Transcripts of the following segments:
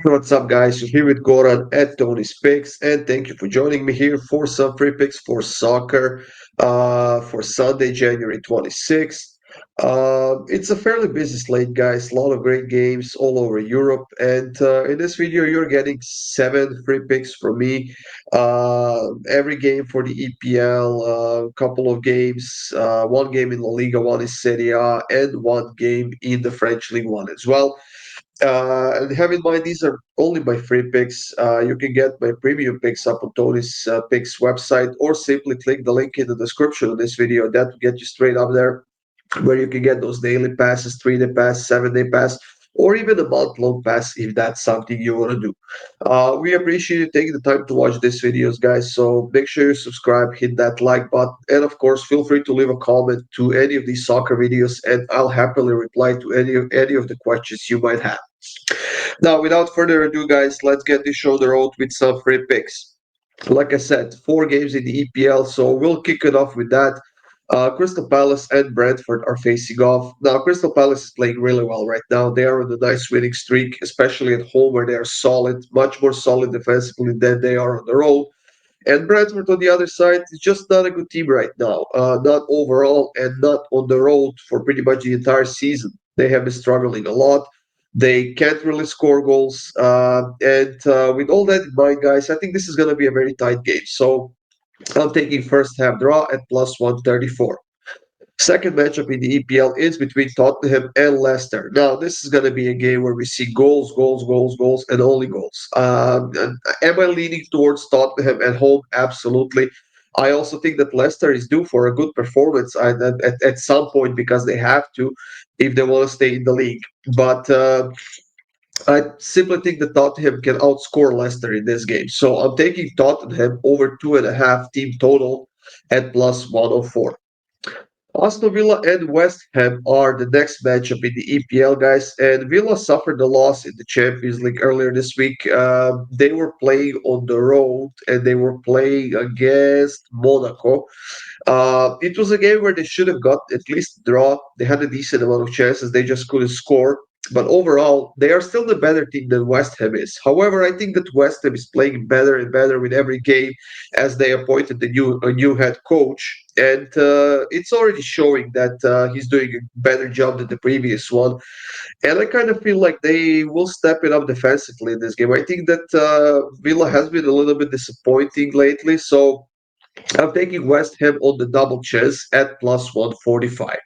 What's up, guys? You're here with Goran at Tony's Picks, and thank you for joining me here for some free picks for soccer for Sunday, January 26th. It's a fairly busy slate, guys. A lot of great games all over Europe, and in this video, you're getting seven free picks from me. Every game for the EPL, a couple of games, one game in La Liga, one in Serie A, and one game in the French League One as well. And have in mind, these are only my free picks. You can get my premium picks up on Tony's Picks website, or simply click the link in the description of this video. That will get you straight up there, where you can get those daily passes, 3-day pass, 7-day pass, or even a month-long pass if that's something you want to do. We appreciate you taking the time to watch these videos, guys. So make sure you subscribe, hit that like button, and of course, feel free to leave a comment to any of these soccer videos, and I'll happily reply to any of the questions you might have. Now, without further ado, guys, let's get this show on the road with some free picks. Like I said, four games in the EPL, so we'll kick it off with that. Crystal Palace and Brentford are facing off. Now, Crystal Palace is playing really well right now. They are on a nice winning streak, especially at home where they are solid, much more solid defensively than they are on the road. And Brentford on the other side is just not a good team right now, not overall and not on the road for pretty much the entire season. They have been struggling a lot. They can't really score goals. And with all that in mind, guys, I think this is going to be a very tight game. So I'm taking first half draw at plus 134. Second matchup in the EPL is between Tottenham and Leicester. Now, this is going to be a game where we see goals, goals, goals, goals, and only goals. And am I leaning towards Tottenham at home? Absolutely. I also think that Leicester is due for a good performance at some point because they have to if they want to stay in the league. But I simply think that Tottenham can outscore Leicester in this game. So I'm taking Tottenham over 2.5 team total at plus 104. Aston Villa and West Ham are the next matchup in the EPL, guys. And Villa suffered a loss in the Champions League earlier this week. They were playing on the road and they were playing against Monaco. It was a game where they should have got at least a draw. They had a decent amount of chances, they just couldn't score. But overall, they are still the better team than West Ham is. However, I think that West Ham is playing better and better with every game as they appointed a new head coach, and it's already showing that he's doing a better job than the previous one. And I kind of feel like they will step it up defensively in this game. I think that Villa has been a little bit disappointing lately, so I'm taking West Ham on the double chance at plus 145.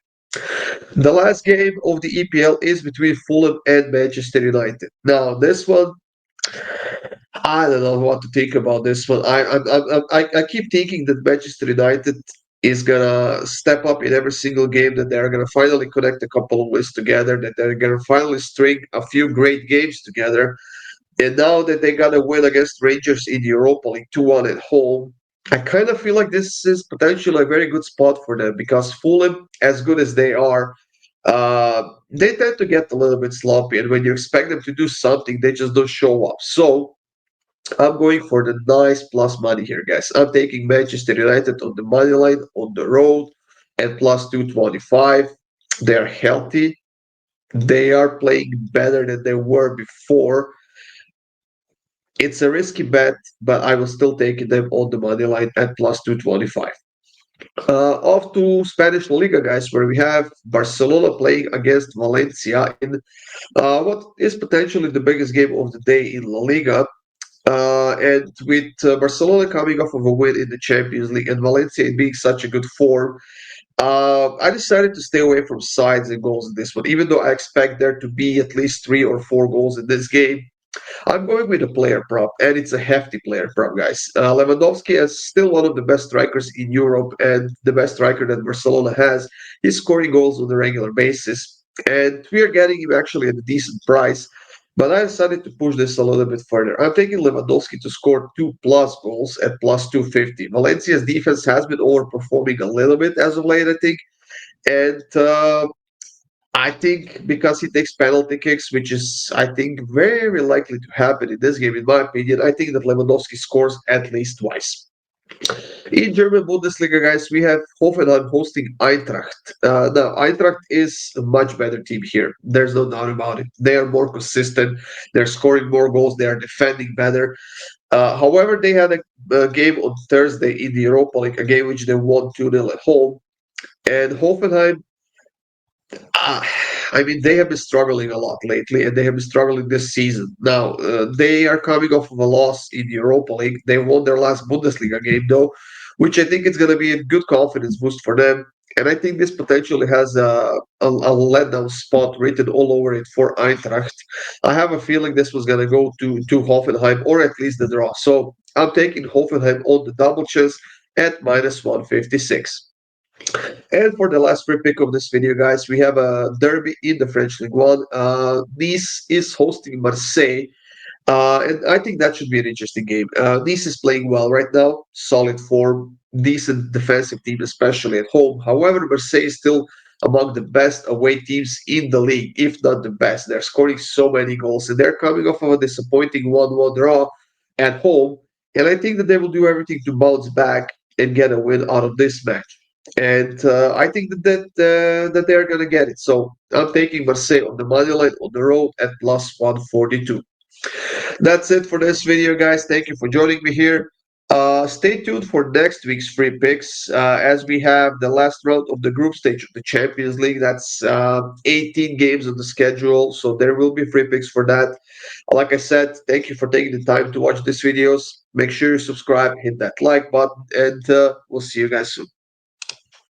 The last game of the EPL is between Fulham and Manchester United. Now, this one, I don't know what to think about this one. I keep thinking that Manchester United is gonna step up in every single game. That they're gonna finally connect a couple of wins together. That they're gonna finally string a few great games together. And now that they got to win against Rangers in the Europa League 2-1 at home, I kind of feel like this is potentially a very good spot for them because Fulham, as good as they are, they tend to get a little bit sloppy. And when you expect them to do something, they just don't show up. So I'm going for the nice plus money here, guys. I'm taking Manchester United on the money line on the road at plus 225. They're healthy. They are playing better than they were before. It's a risky bet, but I will still take them on the money line at plus 225. Off to Spanish La Liga, guys, where we have Barcelona playing against Valencia in what is potentially the biggest game of the day in La Liga. And with Barcelona coming off of a win in the Champions League and Valencia being such a good form, I decided to stay away from sides and goals in this one, even though I expect there to be at least 3 or 4 goals in this game. I'm going with a player prop, and it's a hefty player prop, guys. Lewandowski is still one of the best strikers in Europe and the best striker that Barcelona has. He's scoring goals on a regular basis, and we are getting him actually at a decent price. But I decided to push this a little bit further. I'm taking Lewandowski to score 2+ goals at plus 250. Valencia's defense has been overperforming a little bit as of late, I think. And I think because he takes penalty kicks, which is, I think, very likely to happen in this game, in my opinion, I think that Lewandowski scores at least twice. In German Bundesliga, guys, we have Hoffenheim hosting Eintracht. Now, Eintracht is a much better team here. There's no doubt about it. They are more consistent. They're scoring more goals. They are defending better. However, they had a game on Thursday in the Europa League, a game which they won 2-0 at home. And Hoffenheim, uh, I mean, they have been struggling a lot lately, and they have been struggling this season. Now, they are coming off of a loss in the Europa League. They won their last Bundesliga game, though, which I think is going to be a good confidence boost for them. And I think this potentially has a letdown spot written all over it for Eintracht. I have a feeling this was going to go to Hoffenheim or at least the draw. So I'm taking Hoffenheim on the double chance at minus 156. And for the last free pick of this video, guys, we have a derby in the French League One. Nice is hosting Marseille, and I think that should be an interesting game. Nice is playing well right now, solid form, decent defensive team, especially at home. However, Marseille is still among the best away teams in the league, if not the best. They're scoring so many goals, and they're coming off of a disappointing 1-1 draw at home. And I think that they will do everything to bounce back and get a win out of this match. And I think that they're gonna get it. So I'm taking Marseille on the money line on the road at plus 142. That's it for this video, guys. Thank you for joining me here. Stay tuned for next week's free picks as we have the last round of the group stage of the Champions League. That's 18 games on the schedule, so there will be free picks for that. Like I said, thank you for taking the time to watch these videos. Make sure you subscribe, hit that like button, and we'll see you guys soon.